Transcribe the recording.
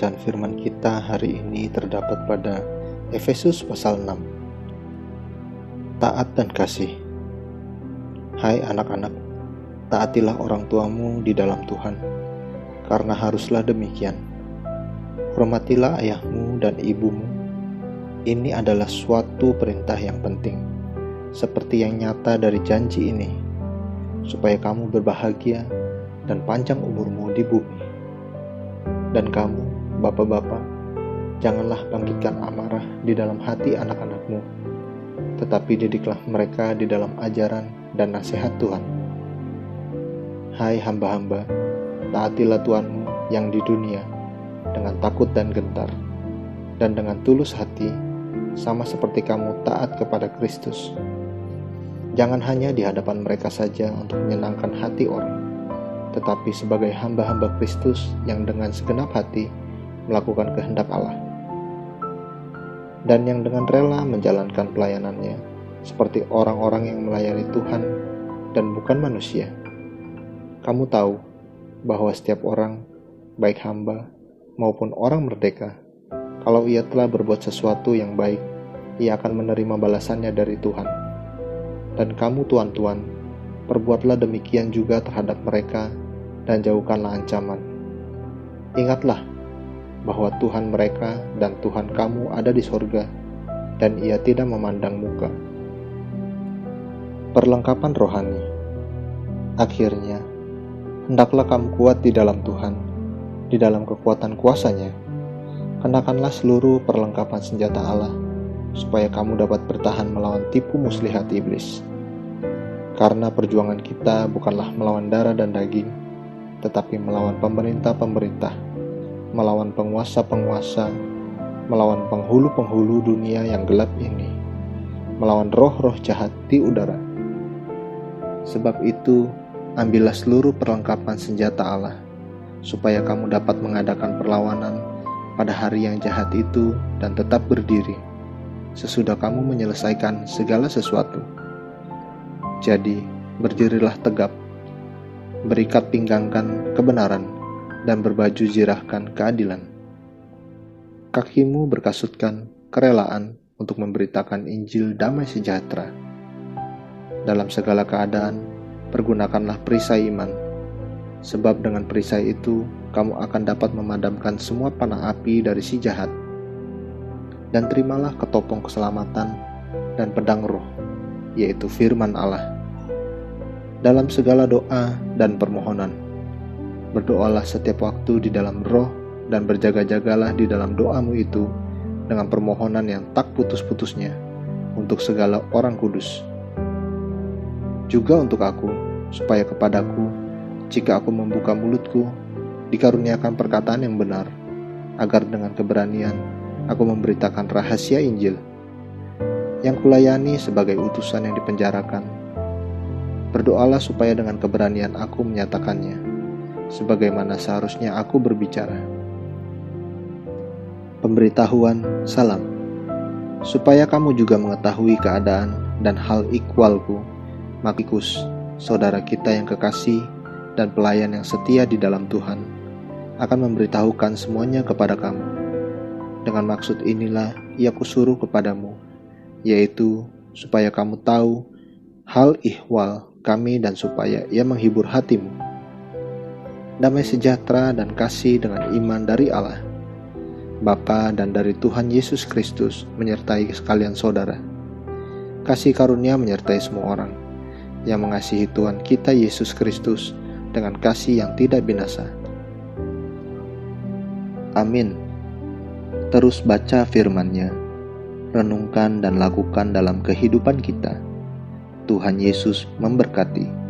Bacaan firman kita hari ini terdapat pada Efesus pasal 6. Taat dan kasih. Hai anak-anak, taatilah orang tuamu di dalam Tuhan, karena haruslah demikian. Hormatilah ayahmu dan ibumu. Ini adalah suatu perintah yang penting, seperti yang nyata dari janji ini, supaya kamu berbahagia dan panjang umurmu di bumi. Dan kamu, bapak-bapak, janganlah bangkitkan amarah di dalam hati anak-anakmu, tetapi didiklah mereka di dalam ajaran dan nasihat Tuhan. Hai hamba-hamba, taatilah Tuhanmu yang di dunia dengan takut dan gentar, dan dengan tulus hati, sama seperti kamu taat kepada Kristus. Jangan hanya di hadapan mereka saja untuk menyenangkan hati orang, tetapi sebagai hamba-hamba Kristus yang dengan segenap hati melakukan kehendak Allah, dan yang dengan rela menjalankan pelayanannya seperti orang-orang yang melayani Tuhan dan bukan manusia. Kamu tahu bahwa setiap orang, baik hamba maupun orang merdeka, kalau ia telah berbuat sesuatu yang baik, ia akan menerima balasannya dari Tuhan. Dan kamu tuan-tuan, perbuatlah demikian juga terhadap mereka dan jauhkanlah ancaman. Ingatlah bahwa Tuhan mereka dan Tuhan kamu ada di sorga, dan ia tidak memandang muka. Perlengkapan rohani. Akhirnya, hendaklah kamu kuat di dalam Tuhan, di dalam kekuatan kuasa-Nya. Kenakanlah seluruh perlengkapan senjata Allah, supaya kamu dapat bertahan melawan tipu muslihat iblis. Karena perjuangan kita bukanlah melawan darah dan daging, tetapi melawan pemerintah-pemerintah, melawan penguasa-penguasa, melawan penghulu-penghulu dunia yang gelap ini, melawan roh-roh jahat di udara. Sebab itu, ambillah seluruh perlengkapan senjata Allah, supaya kamu dapat mengadakan perlawanan pada hari yang jahat itu dan tetap berdiri, sesudah kamu menyelesaikan segala sesuatu. Jadi, berdirilah tegap, berikat pinggangkan kebenaran, dan berbaju zirahkan keadilan. Kakimu berkasutkan kerelaan untuk memberitakan Injil damai sejahtera. Dalam segala keadaan, pergunakanlah perisai iman, sebab dengan perisai itu, kamu akan dapat memadamkan semua panah api dari si jahat. Dan terimalah ketopong keselamatan dan pedang roh, yaitu firman Allah. Dalam segala doa dan permohonan, berdoalah setiap waktu di dalam roh, dan berjaga-jagalah di dalam doamu itu dengan permohonan yang tak putus-putusnya untuk segala orang kudus. Juga untuk aku, supaya kepadaku, jika aku membuka mulutku, dikaruniakan perkataan yang benar, agar dengan keberanian aku memberitakan rahasia Injil, yang kulayani sebagai utusan yang dipenjarakan. Berdoalah supaya dengan keberanian aku menyatakannya, sebagaimana seharusnya aku berbicara. Pemberitahuan salam, supaya kamu juga mengetahui keadaan dan hal ikhwalku, Makikus, saudara kita yang kekasih dan pelayan yang setia di dalam Tuhan, akan memberitahukan semuanya kepada kamu. Dengan maksud inilah ia kusuruh kepadamu, yaitu supaya kamu tahu hal ihwal kami dan supaya ia menghibur hatimu. Damai sejahtera dan kasih dengan iman dari Allah, Bapa dan dari Tuhan Yesus Kristus menyertai sekalian saudara. Kasih karunia menyertai semua orang yang mengasihi Tuhan kita Yesus Kristus dengan kasih yang tidak binasa. Amin. Terus baca firman-Nya, renungkan dan lakukan dalam kehidupan kita. Tuhan Yesus memberkati.